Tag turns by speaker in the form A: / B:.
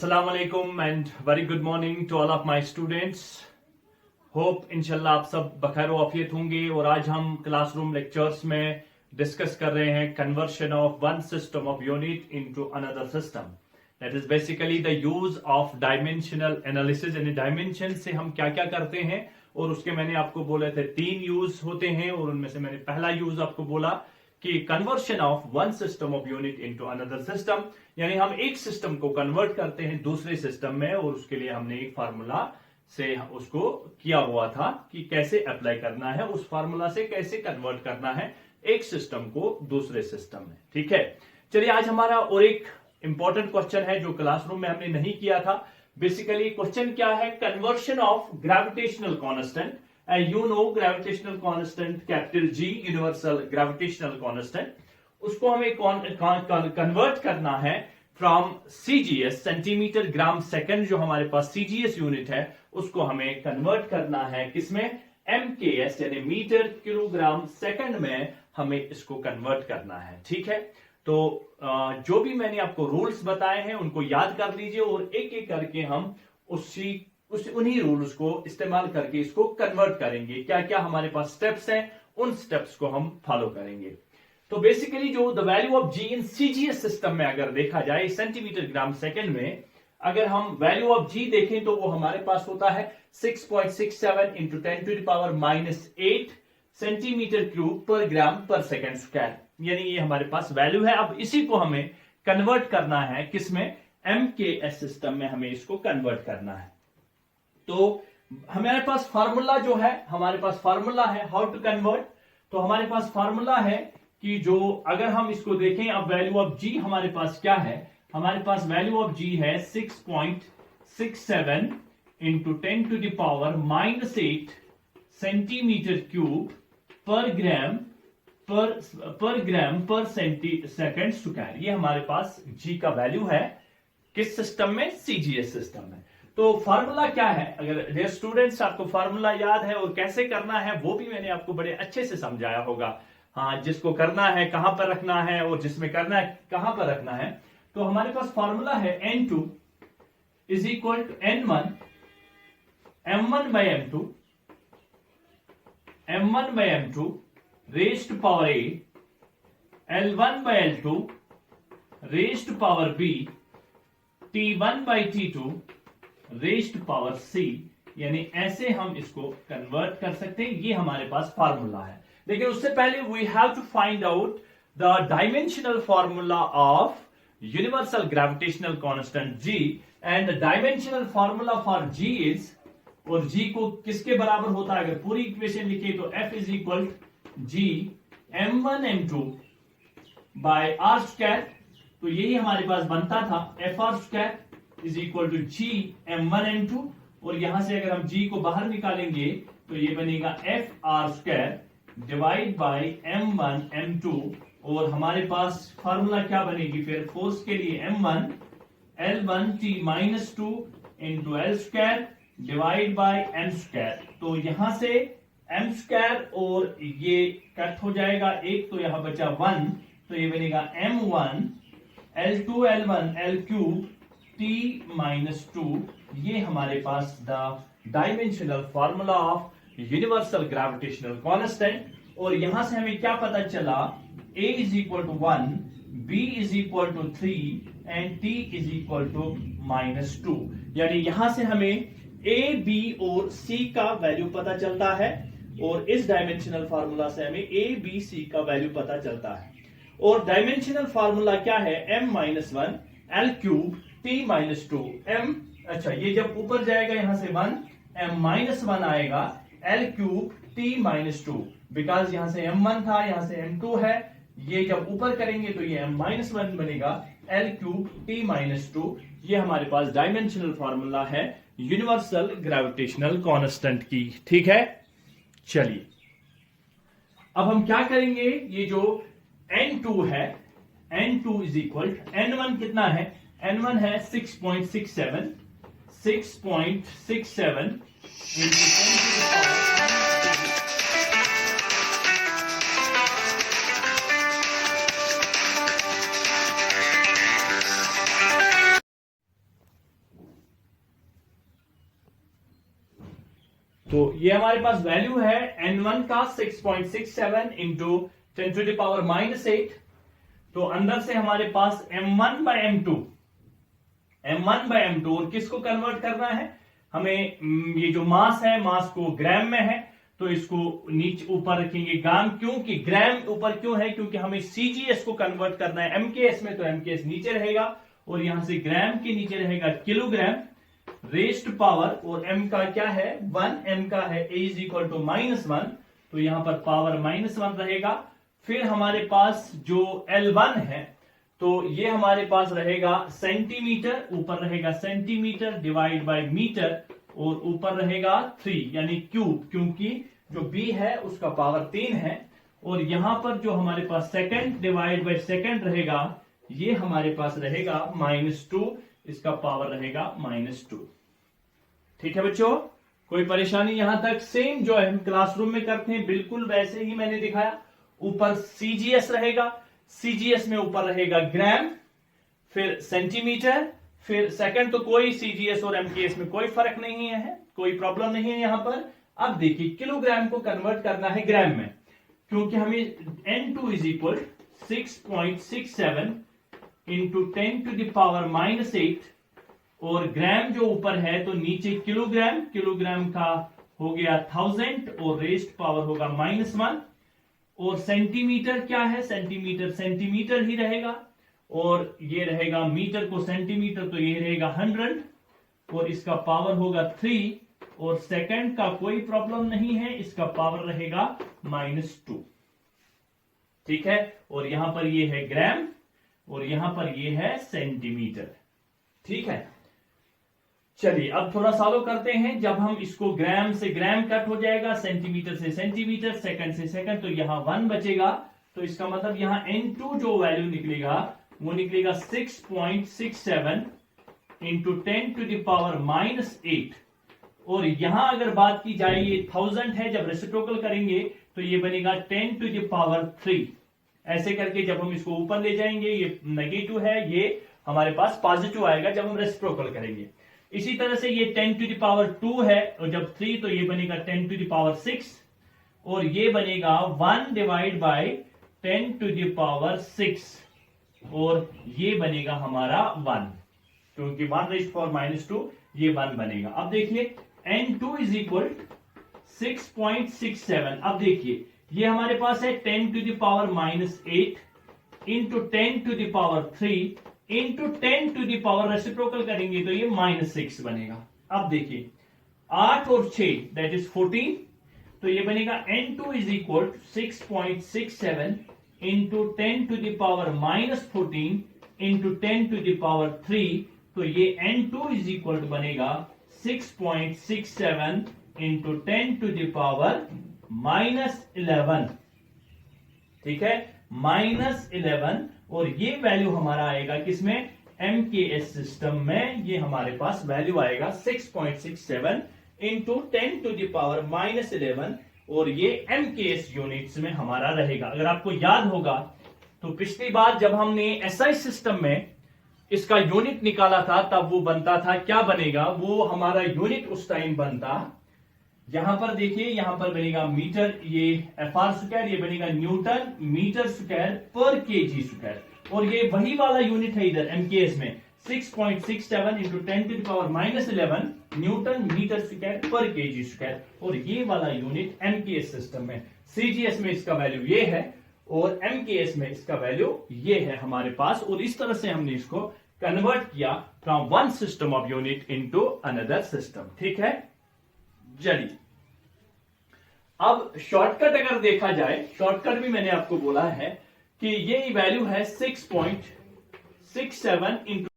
A: अस्सलाम वालेकुम and very good morning to all of my students. Hope इंशाल्लाह आप सब बखैर आफियत होंगे। और आज हम क्लासरूम लेक्चर्स में डिस्कस कर रहे हैं conversion of one system of unit into another system. That is basically the use of dimensional analysis. यानी डायमेंशन से हम क्या क्या करते हैं, और उसके मैंने आपको बोले थे 3 यूज होते हैं, और उनमें से मैंने पहला यूज आपको बोला कि conversion of one system of unit into another system, यानी हम एक सिस्टम को कन्वर्ट करते हैं दूसरे सिस्टम में, और उसके लिए हमने एक फार्मूला से उसको किया हुआ था कि कैसे अप्लाई करना है, उस फार्मूला से कैसे कन्वर्ट करना है एक सिस्टम को दूसरे सिस्टम में। ठीक है, चलिए आज हमारा और एक इंपॉर्टेंट क्वेश्चन है जो क्लासरूम में हमने नहीं किया था। बेसिकली क्वेश्चन क्या है, conversion of gravitational constant. You know gravitational constant capital G, universal gravitational constant, उसको हमें कन्वर्ट करना है from CGS, centimetre gram second, जो हमारे पास CGS यूनिट है, उसको हमें कन्वर्ट करना है किसमें, MKS यानी मीटर किलोग्राम सेकंड में हमें इसको कन्वर्ट करना है। ठीक है, तो जो भी मैंने आपको रूल्स बताए हैं उनको याद कर लीजिए, और एक एक करके हम उन्हीं रूल्स को इस्तेमाल करके इसको कन्वर्ट करेंगे। क्या क्या हमारे पास स्टेप्स हैं, उन स्टेप्स को हम फॉलो करेंगे। तो बेसिकली जो the value of G in CGS system में अगर देखा जाए सेंटीमीटर ग्राम सेकंड में, अगर हम वैल्यू ऑफ जी देखें तो वो हमारे पास होता है 6.67 into 10 to the power -8 centimetre cube पर ग्राम पर सेकंड स्क्वायर, यानी ये हमारे पास वैल्यू है। अब इसी को हमें कन्वर्ट करना है किसमें, MKS सिस्टम में हमें इसको कन्वर्ट करना है। तो हमारे पास फार्मूला जो है, हमारे पास फार्मूला है हाउ टू कन्वर्ट। तो हमारे पास फार्मूला है कि जो अगर हम इसको देखें, अब वैल्यू ऑफ जी हमारे पास क्या है, हमारे पास वैल्यू ऑफ जी है 6.67 into 10 to the power -8 centimetre cube पर ग्राम पर सेकंड स्क्वायर। ये हमारे पास जी का वैल्यू है किस सिस्टम में, CGS सिस्टम में। तो फार्मूला क्या है, अगर डियर स्टूडेंट्स आपको फार्मूला याद है और कैसे करना है वो भी मैंने आपको बड़े अच्छे से समझाया होगा। हाँ, जिसको करना है कहां पर रखना है और जिसमें करना है कहां पर रखना है। तो हमारे पास फार्मूला है N2 is equal to N1 M1 by M2 M1 by M2 raised power A L1 by L2 raised power B T1 by T2 raised power C, यानी ऐसे हम इसको कन्वर्ट कर सकते हैं। ये हमारे पास फार्मूला है, लेकिन उससे पहले we have to find out the dimensional formula of universal gravitational constant G, and the dimensional formula for G is, और G को किसके बराबर होता है, अगर पूरी इक्वेशन लिखे तो F is equal G M1 M2 by R square. तो यही हमारे पास बनता था FR square is equal to G M1 M2, और यहां से अगर हम G को बाहर निकालेंगे तो ये बनेगा FR square divide by M1 M2, और हमारे पास फार्मूला क्या बनेगी फिर, फोर्स के लिए M1 L1 T -2 into L square divide by M square. तो यहां से M स्क्वायर और ये कट हो जाएगा एक, तो यहां बचा 1, तो ये बनेगा M1 L2 L1 L cube T -2। ये हमारे पास the dimensional formula of universal gravitational constant. और यहां से हमें क्या पता चला, A is equal to 1, B is equal to 3 and T is equal to -2। यानी यहां से हमें A, B और C का वैल्यू पता चलता है, और इस डायमेंशनल फार्मूला से हमें A, B, C का वैल्यू पता चलता है। और डायमेंशनल फार्मूला क्या है, M-1 L cube T -2 M, अच्छा ये जब ऊपर जाएगा यहां से 1 M-1 आएगा L क्यूब T -2, बिकॉज यहां से M1 था यहां से M2 है, ये जब ऊपर करेंगे तो ये M-1 बनेगा L क्यूब T -2। ये हमारे पास डायमेंशनल फार्मूला है यूनिवर्सल ग्रेविटेशनल कांस्टेंट की। ठीक है, चलिए अब हम क्या करेंगे, ये जो N2 है, N2 इज इक्वल N1 कितना है, N1 है 6.67 into 10 to the power तो ये हमारे पास वैल्यू है n1 का 6.67 इंटू 10 टू द पावर -8। तो अंदर से हमारे पास m1 बाय m2 और किसको कन्वर्ट करना है हमें, ये जो मास है मास को ग्राम में है, तो इसको नीचे ऊपर रखेंगे ग्राम। क्योंकि ग्राम ऊपर क्यों है, क्योंकि हमें सीजीएस को कन्वर्ट करना है एमकेएस में, तो एमकेएस नीचे रहेगा और यहां से ग्राम के नीचे रहेगा किलोग्राम रेस्ट पावर, और m का क्या है 1, m का है a इज इक्वल टू -1, तो यहां पर पावर -1 रहेगा। फिर हमारे पास जो L1 है तो ये हमारे पास रहेगा सेंटीमीटर, ऊपर रहेगा सेंटीमीटर डिवाइड बाय मीटर और ऊपर रहेगा 3 यानी क्यूब, क्योंकि जो b है उसका पावर 3 है। और यहां पर जो हमारे पास सेकंड डिवाइड बाय सेकंड रहेगा ये हमारे पास रहेगा -2, इसका पावर रहेगा -2। ठीक है बच्चों, कोई परेशानी यहां तक? सेम जो हम क्लासरूम में करते हैं बिल्कुल वैसे ही मैंने दिखाया। ऊपर सीजीएस रहेगा, सीजीएस में ऊपर रहेगा ग्राम, फिर सेंटीमीटर, फिर सेकंड, तो कोई सीजीएस और एमकेएस में कोई फर्क नहीं है, कोई प्रॉब्लम नहीं है यहां पर। अब देखिए किलोग्राम को कन्वर्ट करना है ग्राम में, क्योंकि हमें n2 is equal 6.67 into 10 to the power -8, और ग्राम जो ऊपर है तो नीचे किलोग्राम, किलोग्राम का हो गया 1000 और रेस्ट पावर होगा -1, और सेंटीमीटर क्या है, सेंटीमीटर सेंटीमीटर ही रहेगा, और ये रहेगा मीटर को सेंटीमीटर, तो ये रहेगा 100 और इसका पावर होगा 3, और सेकंड का कोई प्रॉब्लम नहीं है, इसका पावर रहेगा -2। ठीक है, और यहां पर ये है ग्राम और यहां पर ये है सेंटीमीटर। ठीक है, चलिए अब थोड़ा सॉल्व करते हैं। जब हम इसको ग्राम से ग्राम कट हो जाएगा, सेंटीमीटर से सेंटीमीटर, सेकंड से सेकंड, तो यहां 1 बचेगा, तो इसका मतलब यहां n2 जो वैल्यू निकलेगा वो निकलेगा 6.67 इंटू 10 टू द पावर -8, और यहां अगर बात की जाए ये 1000 है, जब रेसिप्रोकल करेंगे तो ये बनेगा 10 टू द पावर 3। ऐसे करके जब हम इसको ऊपर ले जाएंगे, ये नेगेटिव है, ये हमारे पास पॉजिटिव आएगा जब हम रेसिप्रोकल करेंगे। इसी तरह से ये 10 टू द पावर 2 है, और जब 3 तो ये बनेगा 10 टू द पावर 6, और ये बनेगा 1 divide by 10 to the power 6, और ये बनेगा हमारा 1, क्योंकि 1 रेज़्ड पावर -2 ये 1 बनेगा। अब देखिए n2 इज इक्वल 6.67। अब देखिए ये हमारे पास है 10 to the power -8 into 10 to the power 3 into 10 to the power, reciprocal करेंगे तो ये -6 बनेगा। अब देखिए 8 और 6 दैट इज 14, तो ये बनेगा n2 is equal 6.67 into 10 to the power -14 into 10 to the power 3, तो ये n2 इज इक्वल बनेगा 6.67 इंटू 10 टू द पावर -11। ठीक है, -11, और ये वैल्यू हमारा आएगा किसमें, एमकेएस सिस्टम में। ये हमारे पास वैल्यू आएगा 6.67 इंटू 10 टू द पावर -11, और ये एमकेएस यूनिट्स में हमारा रहेगा। अगर आपको याद होगा तो पिछली बार जब हमने एसआई सिस्टम में इसका यूनिट निकाला था तब वो बनता था, क्या बनेगा, वो हमारा यूनिट उस टाइम बनता, यहां पर देखिए यहां पर बनेगा मीटर, ये एफआर स्क्वायर, ये बनेगा न्यूटन मीटर स्क्वायर पर केजी स्क्वायर, और ये वही वाला यूनिट है इधर एमकेएस में 6.67 into 10 to the power -11 newton metre square पर केजी स्क्वायर, और ये वाला यूनिट एमकेएस सिस्टम में। सीजीएस में इसका वैल्यू ये है और एमकेएस में इसका वैल्यू ये है हमारे पास, और इस तरह से हमने इसको कन्वर्ट किया from one system of unit into another system. ठीक है, चलिए अब शॉर्टकट अगर देखा जाए, शॉर्टकट भी मैंने आपको बोला है कि ये वैल्यू है 6.67 इंटू